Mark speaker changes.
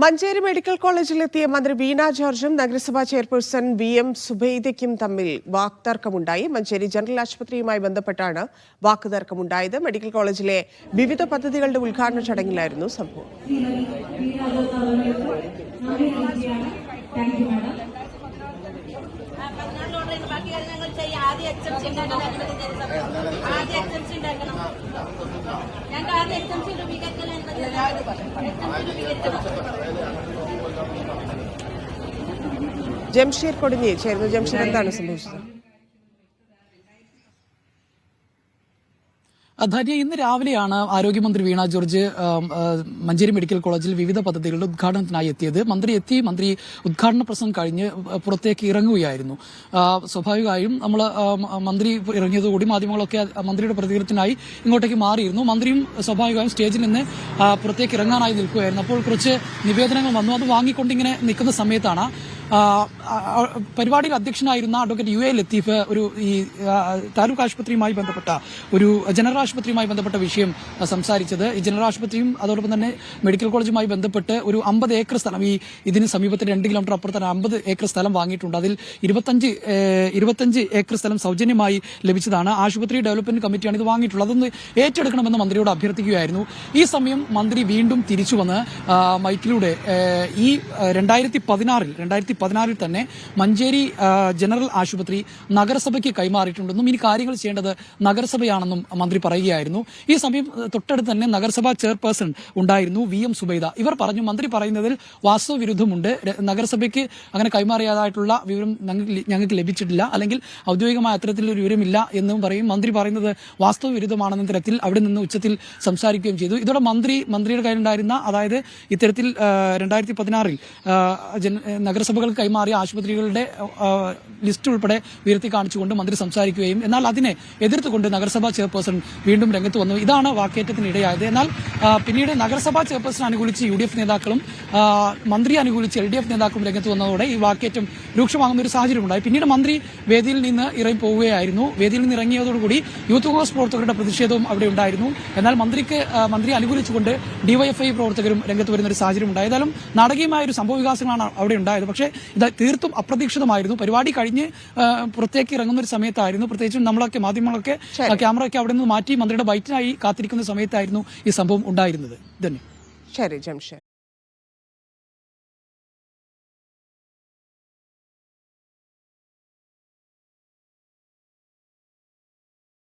Speaker 1: Manjeri medical കോളേജിലെത്തിയ മന്ത്രി വീണ ജോർജും നഗരസഭാ ചെയർപേഴ്സൺ VM സുബൈദയ്ക്കും തമ്മിൽ വാക്തർക്കമുണ്ടായി. മഞ്ചേരി ജനറൽ ആശുപത്രിയുമായി ബന്ധപ്പെട്ടാണ് വാക്കുതർക്കമുണ്ടായത്. മെഡിക്കൽ കോളേജിലെ വിവിധ പദ്ധതികളുടെ ഉദ്ഘാടന ചടങ്ങിലായിരുന്നു സംഭവം. ജംഷീർ കൊടിഞ്ഞി ചേർന്നു. ജംഷീർ, എന്താണ് സംഭവിച്ചത്?
Speaker 2: ധന്യ, ഇന്ന് രാവിലെയാണ് ആരോഗ്യമന്ത്രി വീണ ജോർജ് മഞ്ചേരി മെഡിക്കൽ കോളേജിൽ വിവിധ പദ്ധതികളുടെ ഉദ്ഘാടനത്തിനായി എത്തിയത്. മന്ത്രി ഉദ്ഘാടന പ്രസംഗം കഴിഞ്ഞ് പുറത്തേക്ക് ഇറങ്ങുകയായിരുന്നു. സ്വാഭാവികമായും മന്ത്രി ഇറങ്ങിയതോടുകൂടി മാധ്യമങ്ങളൊക്കെ മന്ത്രിയുടെ പ്രതികരണത്തിനായി ഇങ്ങോട്ടേക്ക് മാറിയിരുന്നു. മന്ത്രിയും സ്വാഭാവികമായും സ്റ്റേജിൽ നിന്ന് പുറത്തേക്ക് ഇറങ്ങാനായി നിൽക്കുകയായിരുന്നു. അപ്പോൾ കുറച്ച് നിവേദനങ്ങൾ വന്നു. അത് വാങ്ങിക്കൊണ്ടിങ്ങനെ നിൽക്കുന്ന സമയത്താണ് പരിപാടിയിൽ അധ്യക്ഷനായിരുന്ന അഡ്വക്കേറ്റ് UA ലത്തീഫ് ഈ താലൂക്ക് ആശുപത്രിയുമായി ബന്ധപ്പെട്ട ജനറൽ ആശുപത്രിയുമായി ബന്ധപ്പെട്ട വിഷയം സംസാരിച്ചത്. ഈ ജനറൽ ആശുപത്രിയും അതോടൊപ്പം തന്നെ മെഡിക്കൽ കോളേജുമായി ബന്ധപ്പെട്ട് ഒരു 50 ഏക്കർ സ്ഥലം, ഇതിന് സമീപത്തിൽ 2 കിലോമീറ്റർ അപ്പുറത്ത് 50 ഏക്കർ സ്ഥലം വാങ്ങിയിട്ടുണ്ട്. അതിൽ 25 ഏക്കർ സ്ഥലം സൗജന്യമായി ലഭിച്ചതാണ്. ആശുപത്രി ഡെവലപ്മെന്റ് കമ്മിറ്റിയാണ് ഇത് വാങ്ങിയിട്ടുള്ളത്. അതൊന്ന് ഏറ്റെടുക്കണമെന്ന് മന്ത്രിയോട് അഭ്യർത്ഥിക്കുകയായിരുന്നു. ഈ സമയം മന്ത്രി വീണ്ടും തിരിച്ചു വന്ന് മൈക്കിലൂടെ ഈ 2016 തന്നെ മഞ്ചേരി ജനറൽ ആശുപത്രി നഗരസഭയ്ക്ക് കൈമാറിയിട്ടുണ്ടെന്നും ഇനി കാര്യങ്ങൾ ചെയ്യേണ്ടത് നഗരസഭയാണെന്നും മന്ത്രി പറയുകയായിരുന്നു. ഈ സമയം തൊട്ടടുത്ത് തന്നെ നഗരസഭാ ചെയർപേഴ്സൺ ഉണ്ടായിരുന്നു, VM സുബൈദ. ഇവർ പറഞ്ഞു, മന്ത്രി പറയുന്നതിൽ വാസ്തവവിരുദ്ധമുണ്ട്, നഗരസഭയ്ക്ക് അങ്ങനെ കൈമാറിയതായിട്ടുള്ള വിവരം ഞങ്ങൾക്ക് ലഭിച്ചിട്ടില്ല, അല്ലെങ്കിൽ ഔദ്യോഗികമായ അത്തരത്തിലൊരു വിവരമില്ല എന്നും പറയും. മന്ത്രി പറയുന്നത് വാസ്തവവിരുദ്ധമാണെന്ന തരത്തിൽ അവിടെ നിന്ന് ഉച്ചത്തിൽ സംസാരിക്കുകയും ചെയ്തു. ഇതോടെ മന്ത്രിയുടെ കയ്യിലുണ്ടായിരുന്ന, അതായത് ഇത്തരത്തിൽ 2016 നഗരസഭകൾക്ക് കൈമാറിയ ആശുപത്രികളുടെ ലിസ്റ്റ് ഉൾപ്പെടെ ഉയർത്തി കാണിച്ചുകൊണ്ട് മന്ത്രി സംസാരിക്കുകയും, എന്നാൽ അതിനെ എതിർത്തുകൊണ്ട് നഗരസഭാ ചെയർപേഴ്സൺ വീണ്ടും രംഗത്ത് വന്നു. ഇതാണ് വാക്കേറ്റത്തിനിടയായത്. എന്നാൽ പിന്നീട് നഗരസഭാ ചെയർപേഴ്സൺ അനുകൂലിച്ച് UDF നേതാക്കളും മന്ത്രി അനുകൂലിച്ച് LDF നേതാക്കളും രംഗത്ത് വന്നതോടെ ഈ വാക്കേറ്റം രൂക്ഷമാകുന്ന ഒരു സാഹചര്യമുണ്ടായി. പിന്നീട് മന്ത്രി വേദിയിൽ നിന്ന് ഇറങ്ങി പോവുകയായിരുന്നു. വേദിയിൽ നിന്ന് ഇറങ്ങിയതോടുകൂടി യൂത്ത് കോൺഗ്രസ് പ്രവർത്തകരുടെ പ്രതിഷേധവും അവിടെ ഉണ്ടായിരുന്നു. എന്നാൽ മന്ത്രി അനുകൂലിച്ചുകൊണ്ട് DYFI പ്രവർത്തകരും രംഗത്ത് വരുന്ന ഒരു സാഹചര്യം ഉണ്ടായി. ഏതായാലും നാടകീയമായ ഒരു സംഭവവികാസങ്ങളാണ് അവിടെ ഉണ്ടായത്. പക്ഷേ ഇത് തീർത്തും അപ്രതീക്ഷിതമായിരുന്നു. പരിപാടി കഴിഞ്ഞ് പുറത്തേക്ക് ഇറങ്ങുന്ന ഒരു സമയത്തായിരുന്നു, പ്രത്യേകിച്ചും നമ്മളൊക്കെ മാധ്യമങ്ങളൊക്കെ ക്യാമറയൊക്കെ അവിടെ നിന്ന് മാറ്റി മന്ത്രിയുടെ ബൈറ്റിനായി കാത്തിരിക്കുന്ന സമയത്തായിരുന്നു ഈ സംഭവം ഉണ്ടായിരുന്നത്. ധന്യ.
Speaker 1: ശരി ജംഷീർ.